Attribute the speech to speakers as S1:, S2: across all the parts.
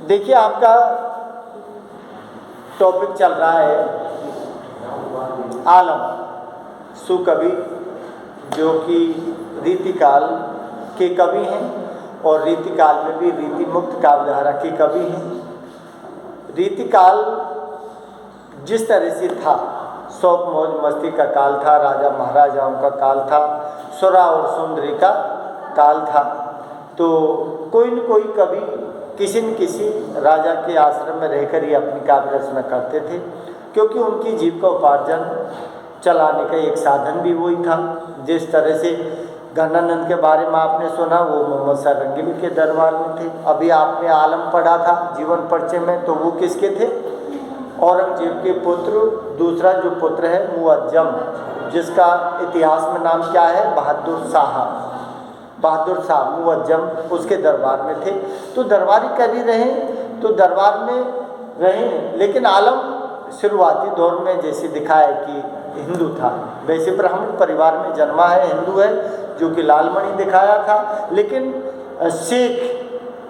S1: देखिए आपका टॉपिक चल रहा है आलम सुकवि, जो कि रीतिकाल के कवि हैं और रीतिकाल में भी रीति मुक्त काव्यधारा के कवि हैं। रीतिकाल जिस तरह से था, शौक मौज मस्ती का काल था, राजा महाराजाओं का काल था, सुरा और सुंदरी का काल था। तो कोई न कोई कवि किसी न किसी राजा के आश्रम में रहकर ही अपनी काव्य रचना करते थे, क्योंकि उनकी जीविका उपार्जन चलाने का एक साधन भी वही था। जिस तरह से गणानंद के बारे में आपने सुना, वो मोहम्मद सरंगिल के दरबार में थे। अभी आपने आलम पढ़ा था जीवन परिचय में, तो वो किसके थे? औरंगजेब के पुत्र, दूसरा जो पुत्र है मुअज्जम, जिसका इतिहास में नाम क्या है? बहादुर शाह मुअज्जम, उसके दरबार में थे। तो दरबारी कवि रहे, तो दरबार में रहे, लेकिन आलम शुरुआती दौर में जैसे दिखा है कि हिंदू था, वैसे ब्राह्मण परिवार में जन्मा है, हिंदू है, जो कि लालमणि दिखाया था। लेकिन शेख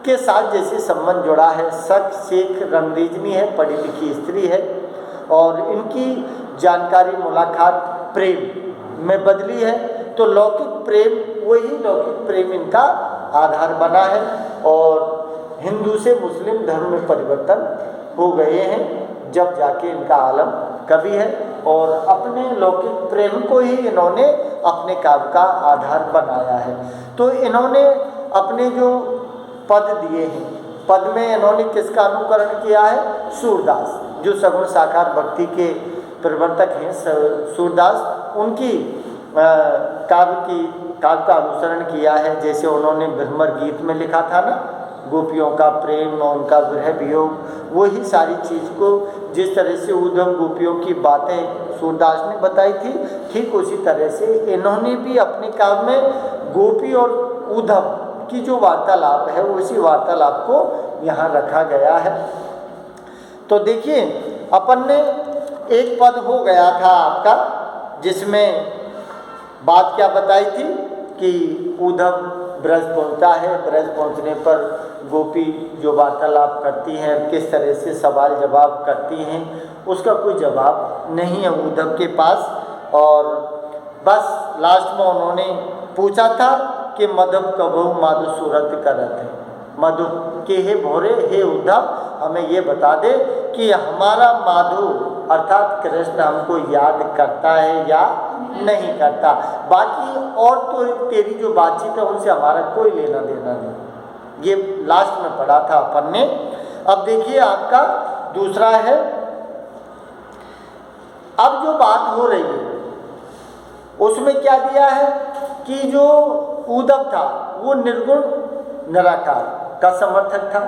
S1: के साथ जैसे संबंध जुड़ा है, शेख रंगरेजनी है, पढ़ी लिखी स्त्री है, और इनकी जानकारी मुलाकात प्रेम में बदली है। तो लौकिक प्रेम, वही लौकिक प्रेम इनका आधार बना है, और हिंदू से मुस्लिम धर्म में परिवर्तन हो गए हैं, जब जाके इनका आलम कवि है। और अपने लौकिक प्रेम को ही इन्होंने अपने काव्य का आधार बनाया है। तो इन्होंने अपने जो पद दिए हैं, पद में इन्होंने किसका अनुकरण किया है? सूरदास, जो सगुण साकार भक्ति के प्रवर्तक हैं सूरदास, उनकी काव्य का अनुसरण किया है। जैसे उन्होंने भ्रमर गीत में लिखा था ना, गोपियों का प्रेम और उनका विरह वियोग, वही सारी चीज़ को जिस तरह से उद्धव गोपियों की बातें सूरदास ने बताई थी, ठीक उसी तरह से इन्होंने भी अपने काव्य में गोपी और उद्धव की जो वार्तालाप है, उसी वार्तालाप को यहाँ रखा गया है। तो देखिए, अपन ने एक पद हो गया था आपका, जिसमें बात क्या बताई थी कि उद्धव ब्रज पहुंचता है, ब्रज पहुंचने पर गोपी जो वार्तालाप करती हैं, किस तरह से सवाल जवाब करती हैं, उसका कोई जवाब नहीं है उद्धव के पास। और बस लास्ट में उन्होंने पूछा था कि मधुप कबहू माधु सूरत करत है, मधु के हे भोरे, हे उद्धव हमें ये बता दे कि हमारा माधु अर्थात कृष्ण हमको याद करता है या नहीं करता। बाकी और तो तेरी जो बातचीत है उनसे हमारा कोई लेना देना नहीं। ये लास्ट में पढ़ा था अपन ने। अब देखिए आपका दूसरा है, अब जो बात हो रही है उसमें क्या दिया है कि जो उद्धव था वो निर्गुण निराकार का समर्थक था,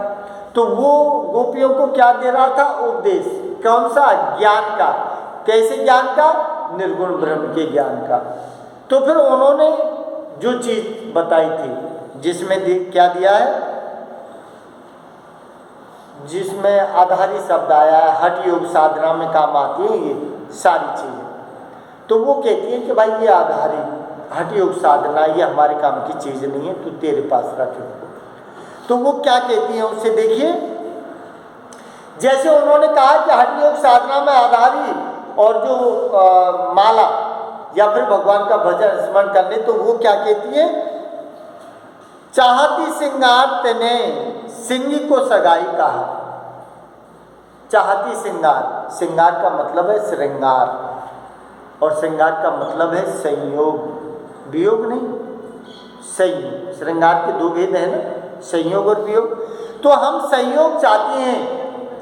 S1: तो वो गोपियों को क्या दे रहा था? उपदेश। कौन सा? ज्ञान का। कैसे ज्ञान का? निर्गुण ब्रह्म के ज्ञान का। तो फिर उन्होंने जो चीज बताई थी, जिसमें क्या दिया है, जिसमें आधारी शब्द आया है, हठ योग साधना में काम आती है ये सारी चीजें। तो वो कहती है कि भाई ये आधारी हठ योग साधना ये हमारे काम की चीज नहीं है, तू तेरे पास रखे। तो वो क्या कहती है उससे देखिए, जैसे उन्होंने कहा कि हठ योग साधना में आधारी और जो माला या फिर भगवान का भजन स्मरण करने, तो वो क्या कहती है? चाहती सिंगार तेने सिंगी को सगाई कहा। चाहती सिंगार, सिंगार का मतलब है श्रृंगार, और श्रृंगार का मतलब है संयोग, वियोग नहीं, संयोग। श्रृंगार के दो भेद है ना, संयोग और वियोग। तो हम संयोग चाहते हैं,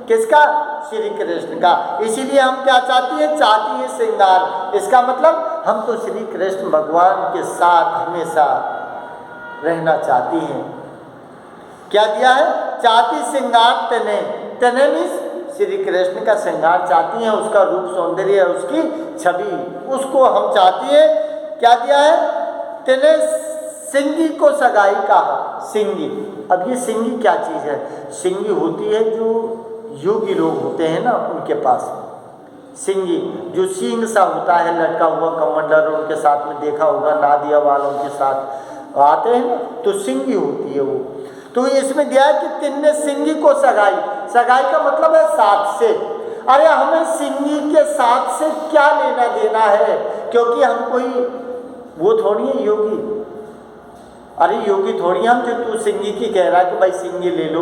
S1: किसका? श्री कृष्ण का। इसीलिए हम क्या चाहती हैं? चाहती है श्रृंगार। इसका मतलब हम तो श्री कृष्ण भगवान के साथ हमेशा रहना चाहती हैं। क्या दिया है? चाहती श्रृंगार तने, तने मीन्स श्री कृष्ण का श्रृंगार चाहती हैं, उसका रूप सौंदर्य, उसकी छवि, उसको हम चाहती है। क्या दिया है? तने सिंगी को सगाई कहा। सिंगी, अब ये सिंगी क्या चीज़ है? सिंगी होती है जो योगी लोग होते हैं ना, उनके पास सिंगी, जो सींग सा होता है लटका हुआ कमंडल, उनके साथ में देखा होगा नादिया वालों के साथ आते हैं ना, तो सिंगी होती है वो। तो इसमें दिया है कि तिन्ने सिंगी को सगाई, सगाई का मतलब है साथ से। अरे हमें सिंगी के साथ से क्या लेना देना है, क्योंकि हम कोई वो थोड़ी है योगी। अरे योगी थोड़ी हम जो तू सिंगी की कह रहा है कि भाई सिंगी ले लो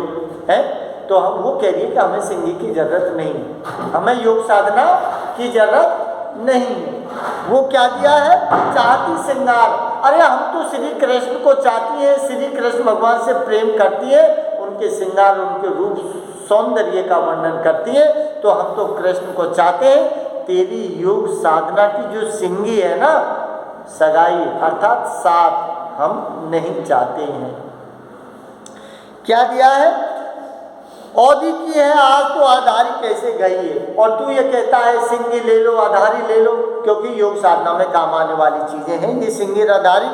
S1: है, तो हम वो कह रही है कि हमें सिंगी की जरूरत नहीं, हमें योग साधना की जरूरत नहीं। वो क्या दिया है, चाहती श्रृंगार। अरे हम तो श्री कृष्ण को चाहती है, श्री कृष्ण भगवान से प्रेम करती है, उनके श्रृंगार उनके रूप सौंदर्य का वर्णन करती है, तो हम तो कृष्ण को चाहते हैं। तेरी योग साधना की जो सिंगी है ना, सगाई अर्थात साथ हम नहीं चाहते हैं। क्या दिया है, औधी की है आज तो आधारी कैसे गई है, और तू ये कहता है सिंगी ले लो आधारी ले लो, क्योंकि योग साधना में काम आने वाली चीजें हैं ये सिंगी और आधारी।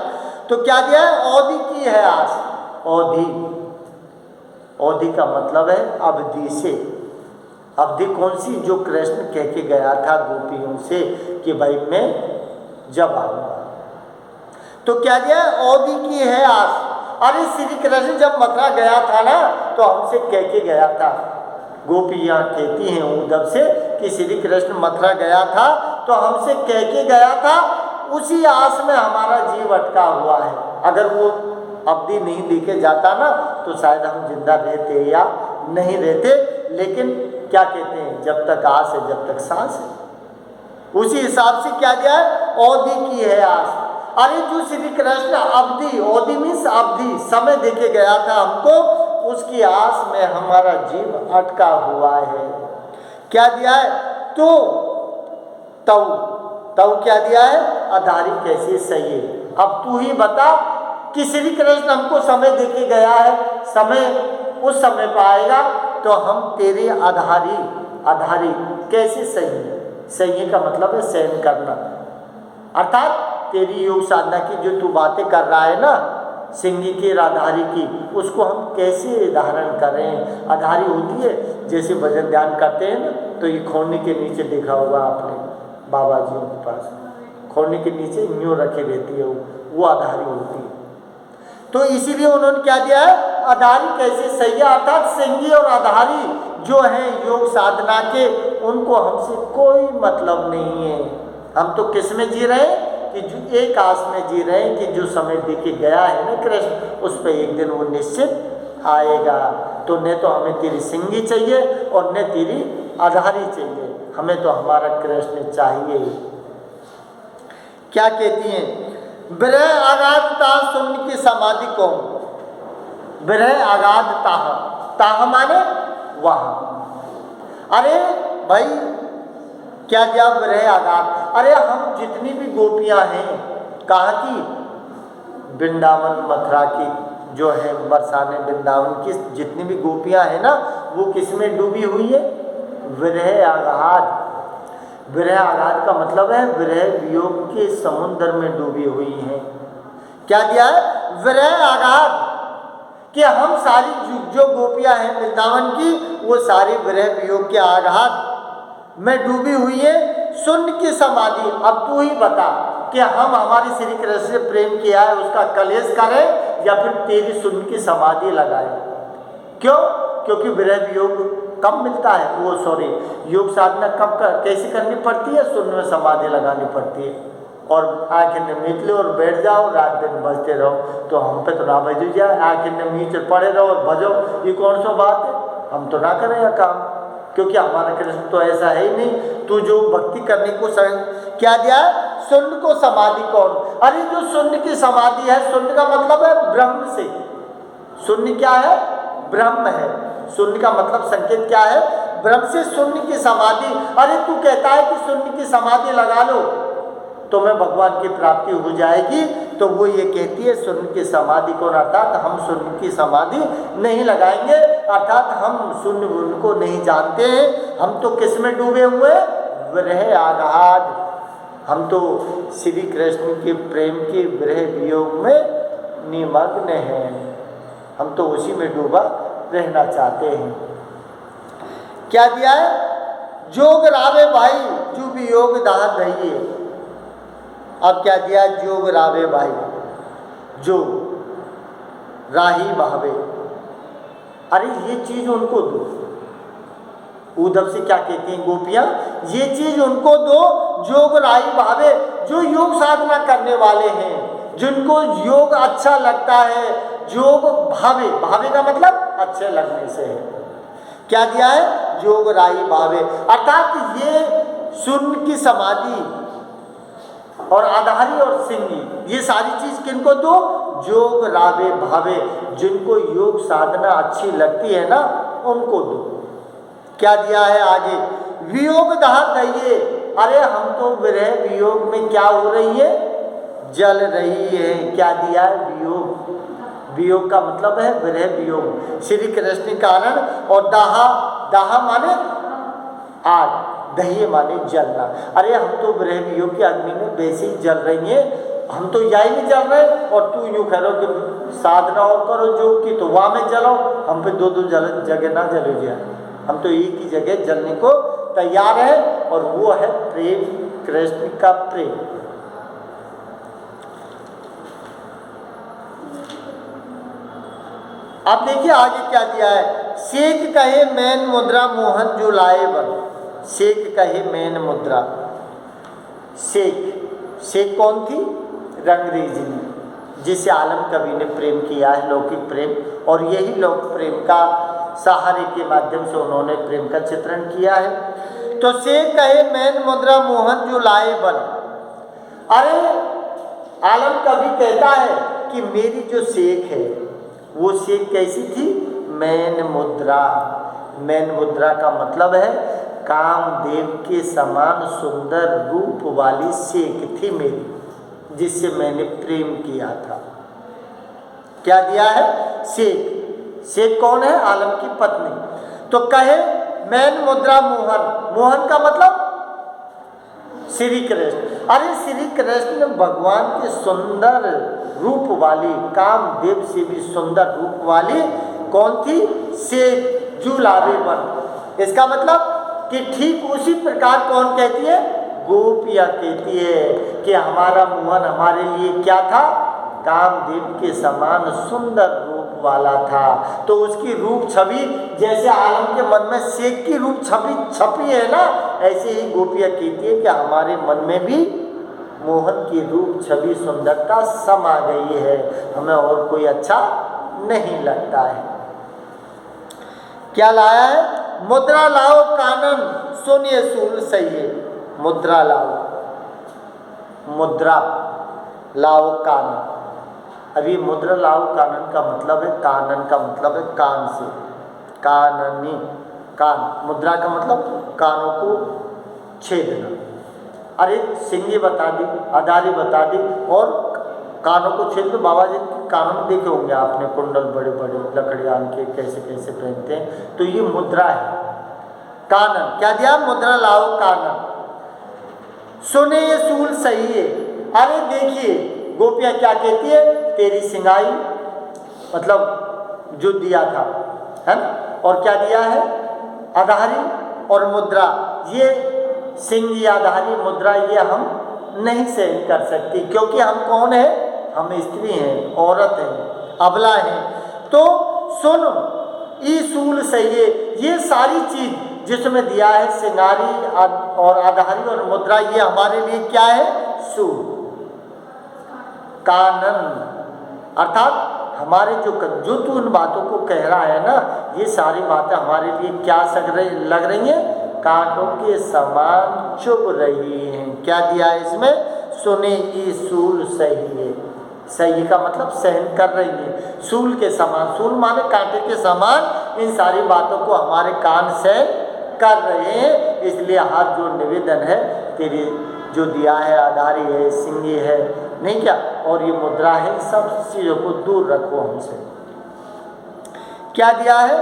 S1: तो क्या दिया है, औधी की है आस। औधी, औधी का मतलब है अवधि से। अवधि कौन सी, जो कृष्ण कह के गया था गोपियों से कि भाई मैं जब आऊंगा। तो क्या दिया, औधी की है आस। अरे श्री कृष्ण जब मथुरा गया था ना, तो हमसे कह के गया था, गोपियाँ कहती हैं उद्धव से कि श्री कृष्ण मथुरा गया था तो हमसे कह के गया था, उसी आस में हमारा जीव अटका हुआ है। अगर वो अवधि नहीं लेके जाता ना, तो शायद हम जिंदा रहते या नहीं रहते। लेकिन क्या कहते हैं, जब तक आस है जब तक सांस है। उसी हिसाब से क्या दिया है, औधी की है आस। अरे जो श्री कृष्ण अवधि, औधी मीन्स अवधि, समय देके गया था हमको, उसकी आस में हमारा जीव अटका हुआ है। क्या दिया है, तो तव, तव क्या दिया है, आधारी कैसे सही है। अब तू ही बता कि श्री कृष्ण हमको समय देके गया है, समय उस समय पर आएगा तो हम तेरे आधारी, आधारी कैसे सही है। सही का मतलब है सहन करना, अर्थात तेरी योग साधना की जो तू बातें कर रहा है ना, सिंगी की आधारी की, उसको हम कैसे धारण करें। आधारी होती है जैसे भजन ध्यान करते हैं ना, तो ये खोरनी के नीचे देखा होगा आपने बाबा जी के पास, खोरनी के नीचे यूँ रखे रहती है, वो आधारी होती है। तो इसीलिए उन्होंने क्या दिया है, आधारी कैसे सही है, अर्थात सिंगी और आधारी जो हैं योग साधना के, उनको हमसे कोई मतलब नहीं है। हम तो किस में जी रहे हैं, कि जो एक आस में जी रहे हैं कि जो समय देके गया है ना कृष्ण, उस पर एक दिन वो निश्चित आएगा। तो न तो हमें तेरी सिंगी चाहिए और न तेरी आधारी चाहिए, हमें तो हमारा कृष्ण चाहिए। क्या कहती हैं, विरह आगाध ताह शून्य की समाधि कौन। विरह आगाध ताह, ताह माने वहाँ। अरे भाई क्या दिया, विरह आगाध। अरे हम जितनी भी गोपियां हैं, कहाँ की, वृंदावन मथुरा की जो है, बरसाने वृंदावन की जितनी भी गोपियां हैं ना, वो किस में डूबी हुई है, विरह आगाध। विरह आगाध का मतलब है विरह वियोग के समुद्र में डूबी हुई हैं। क्या दिया है, विरह आगाध, कि हम सारी जो गोपियां हैं वृंदावन की, वो सारी विरह वियोग के आघात में डूबी हुई है। शून्य की समाधि। अब तू ही बता कि हम हमारी श्री कृष्ण से प्रेम किया है उसका कलेश करें या फिर तेरी शून्य की समाधि लगाए। क्यों, क्योंकि विरह वियोग कब मिलता है, वो सॉरी योग साधना कब कैसे करनी पड़ती है, शून्य में समाधि लगानी पड़ती है। और आँखें मीच लो और बैठ जाओ, रात दिन बजते रहो, तो हम पे तो ना बज जाए। आँखें मीच पड़े रहो और बजो, ये कौन सा बात है, हम तो ना करें यह काम, क्योंकि हमारा कृष्ण तो ऐसा है ही नहीं। तू जो भक्ति करने को क्या दिया है, शून्य को समाधि कौन। अरे जो शून्य की समाधि है, शून्य का मतलब है ब्रह्म से। शून्य क्या है, ब्रह्म है। शून्य का मतलब संकेत क्या है, ब्रह्म से शून्य की समाधि। अरे तू कहता है कि शून्य की समाधि लगा लो तो मैं भगवान की प्राप्ति हो जाएगी, तो वो ये कहती है शून्य की समाधि कौन, अर्थात हम शून्य की समाधि नहीं लगाएंगे, अर्थात हम शून्य उनको नहीं जानते हैं। हम तो किस में डूबे हुए, विरह आगाध। हम तो श्री कृष्ण के प्रेम के विरह वियोग में निमग्न हैं, हम तो उसी में डूबा रहना चाहते हैं। क्या दिया है, जोग रावे भाई जो वियोग दाह रहिए। अब क्या दिया, जोग रावे भाई, जो राही भावे, अरे ये चीज़ उनको दो। उद्धव से क्या कहती हैं गोपियाँ, ये चीज़ उनको दो जोग राई भावे, जो योग साधना करने वाले हैं, जिनको योग अच्छा लगता है, योग भावे, भावे का मतलब अच्छे लगने से है। क्या दिया है? योग राई भावे, अर्थात ये शून्य की समाधि और आधारी और सिंगी, ये सारी चीज किनको दो? योग रावे भावे, जिनको योग साधना अच्छी लगती है ना उनको दो। क्या दिया है आगे? वियोग दहा दहिए, अरे हम तो विरह वियोग में क्या हो रही है? जल रही है। क्या दिया है? वियोग। वियोग का मतलब है विरह वियोग, श्री कृष्ण कारण। और दाहा, दाहा माने आग, दहिए माने जलना। अरे हम तो विरह वियोग की अग्नि में वैसे ही जल रही है, हम तो यही नहीं जल रहे और तू यूँ कह रहे हो कि साधना और करो योग की तो वहाँ में जलो। हम पे दो दो जगह ना जलो जाए, हम तो एक ही जगह जलने को तैयार है, और वो है प्रेम, कृष्ण का प्रेम। अब देखिए आगे क्या दिया है? शेख कहे मैन मुद्रा मोहन जो लाए बन। शेख कहे मैन मुद्रा, शेख, शेख कौन थी? रंगरेजिनी, जिसे आलम कवि ने प्रेम किया है, लौकिक प्रेम, और यही लोक प्रेम का सहारे के माध्यम से उन्होंने प्रेम का चित्रण किया है। तो शेख कहे मैन मुद्रा मोहन जो लाए बन। अरे आलम कवि कहता है कि मेरी जो शेख है वो शेख कैसी थी? मैन मुद्रा। मैन मुद्रा का मतलब है कामदेव के समान सुंदर रूप वाली शेख थी मेरी, जिससे मैंने प्रेम किया था। क्या दिया है? शेख। शेख कौन है? आलम की पत्नी। तो कहे मैन मुद्रा मोहन, मोहन का मतलब श्री कृष्ण। अरे श्री कृष्ण भगवान के सुंदर रूप वाली, कामदेव से भी सुंदर रूप वाली कौन थी? शेख जो लावे बन। इसका मतलब कि ठीक उसी प्रकार कौन कहती है? गोपियाँ कहती है कि हमारा मोहन हमारे लिए क्या था? कामदेव के समान सुंदर रूप वाला था। तो उसकी रूप छवि जैसे आलम के मन में शेख की रूप छवि छपी है ना, ऐसे ही गोपियाँ कहती है कि हमारे मन में भी मोहन की रूप छवि सुंदरता समा गई है, हमें और कोई अच्छा नहीं लगता है। क्या लाया है? मुद्रा लाओ कानन सुनिए सूल सही। मुद्रा लाओ, मुद्रा लाओ कानन। अभी मुद्रा लाओ कानन का मतलब है, कानन का मतलब है कान से, काननी, कान। मुद्रा का मतलब कानों को छेदना। अरे सिंगी बता दी, अदारी बता दी, और कानों को छेद दो। बाबा जी के कानों में देखे होंगे आपने, कुंडल बड़े बड़े लकड़ियान के कैसे कैसे पहनते हैं, तो ये मुद्रा है कानन। क्या दिया? मुद्रा लाओ कानन सुने ये सूल सही है। अरे देखिए गोपियाँ क्या कहती है? तेरी सिंगाई, मतलब जो दिया था, है ना, और क्या दिया है? आधारी और मुद्रा। ये सिंगी, आधारी, मुद्रा ये हम नहीं सहन कर सकती, क्योंकि हम कौन है? हम स्त्री हैं, औरत हैं, अबला हैं। तो सुन ई सूल सही है, ये सारी चीज जिसमें दिया है सिंगारी और आधारी और मुद्रा, ये हमारे लिए क्या है? सूल, कानन। अर्थात हमारे जो तू इन बातों को कह रहा है ना, ये सारी बातें हमारे लिए क्या लग रही हैं? कांटों के समान चुभ रही हैं। क्या दिया है इसमें? सुने ये सूल सही है। सही का मतलब सहन कर रही है, सूल के समान, सूल माने कांटे के समान इन सारी बातों को हमारे कान सहन कर रहे हैं। इसलिए हाथ जोड़ निवेदन है, तेरी जो दिया है आधारी है, सिंगी है, नहीं क्या, और ये मुद्रा है, सब चीज़ों को दूर रखो हमसे। क्या दिया है?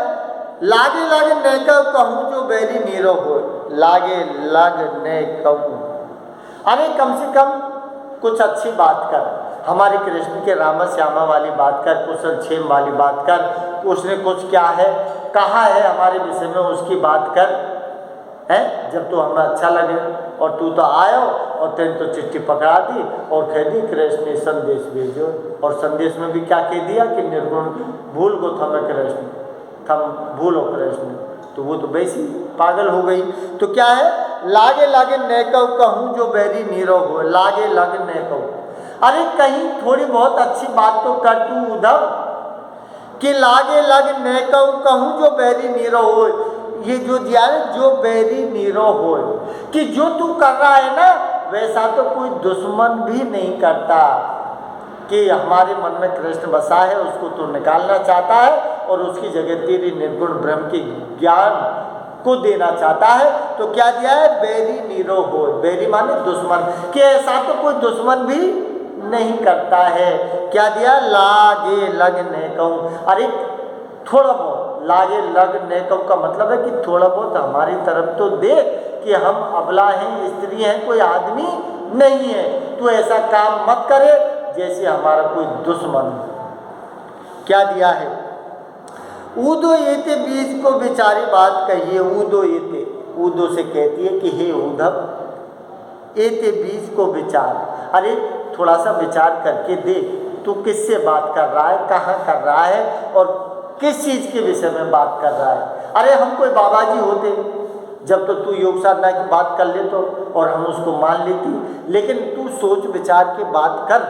S1: लागे लागे न कहूँ जो बैरी नीरो हो। लागे लग न कहूँ, अरे कम से कम कुछ अच्छी बात कर, हमारे कृष्ण के रामा श्यामा वाली बात कर, कुशल क्षेम वाली बात कर। उसने कुछ क्या है कहा है हमारे विषय में, उसकी बात कर है। जब तो हमें अच्छा लगे, और तू तो आयो और तेने तो चिट्ठी पकड़ा दी और कह दी कृष्ण ने संदेश भेजो, और संदेश में भी क्या कह दिया कि निर्गुण भूल गो था मैं कृष्ण, थम भूलो कृष्ण, तो वो तो वैसी पागल हो गई। तो क्या है, लागे लागे नैकव कहूँ जो बैरी नीरव हो, लागे लागे नैकव। अरे कहीं थोड़ी बहुत अच्छी बात तो कर तू उद्धव, कि लागे लागे नैकव कहूँ जो बैरी नीरव हो। ये जो दिया है, जो बैरी नीरव हो, कि जो तू कर रहा है ना वैसा तो कोई दुश्मन भी नहीं करता, कि हमारे मन में कृष्ण बसा है उसको तो निकालना चाहता है और उसकी जगह तेरी निर्गुण ब्रह्म के ज्ञान को देना चाहता है। तो क्या दिया है, बैरी नीरो हो, बैरी माने दुश्मन, कि ऐसा तो कोई दुश्मन भी नहीं करता है। क्या दिया, लागे लगने कहूँ। अरे थोड़ा बहुत लागे लगने कहूँ का मतलब है कि थोड़ा बहुत हमारी तरफ तो दे, कि हम अबला हैं, स्त्री हैं, कोई आदमी नहीं है। तो ऐसा काम मत करे जैसे हमारा कोई दुश्मन। क्या दिया है, ऊदो येते बीज को बेचारी बात कहिए। ऊदो येते, ऊदो से कहती है कि हे उद्धव एते बीज को विचार। अरे थोड़ा सा विचार करके देख, तू किससे बात कर रहा है, कहाँ कर रहा है और किस चीज़ के विषय में बात कर रहा है। अरे हम कोई बाबा जी होते जब तो तू योग साधना की बात कर ले तो और हम उसको मान लेती, लेकिन तू सोच विचार के बात कर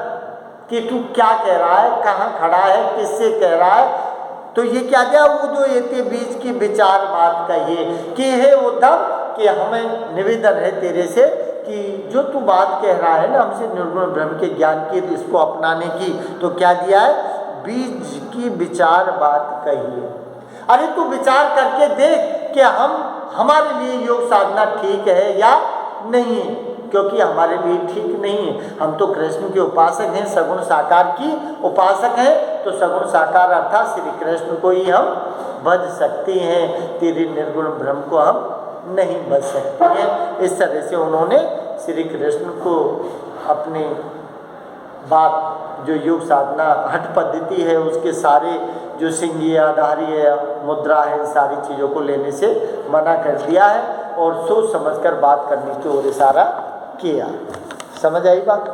S1: कि तू क्या कह रहा है, कहाँ खड़ा है, किससे कह रहा है। तो ये क्या दिया, ऊदो येते बीज की विचार बात कहिए, कि हे उद्धव कि हमें निवेदन है तेरे से कि जो तू बात कह रहा है ना हमसे निर्गुण ब्रह्म के ज्ञान की, इसको अपनाने की, तो क्या दिया है, बीज की विचार बात कहिए। अरे तू विचार करके देख कि हमारे लिए योग साधना ठीक है या नहीं है, क्योंकि हमारे लिए ठीक नहीं है। हम तो कृष्ण के उपासक हैं, सगुण साकार की उपासक हैं, तो सगुण साकार अर्थात श्री कृष्ण को ही हम भज सकते हैं, तेरे निर्गुण ब्रह्म को हम नहीं भज सकते हैं। इस तरह से उन्होंने श्री कृष्ण को अपने बात जो योग साधना हठ पद्धति है उसके सारे जो सिंगी आधारी है, मुद्रा है, सारी चीज़ों को लेने से मना कर दिया है और सोच समझकर बात करने की ओर इशारा किया। समझ आई बात?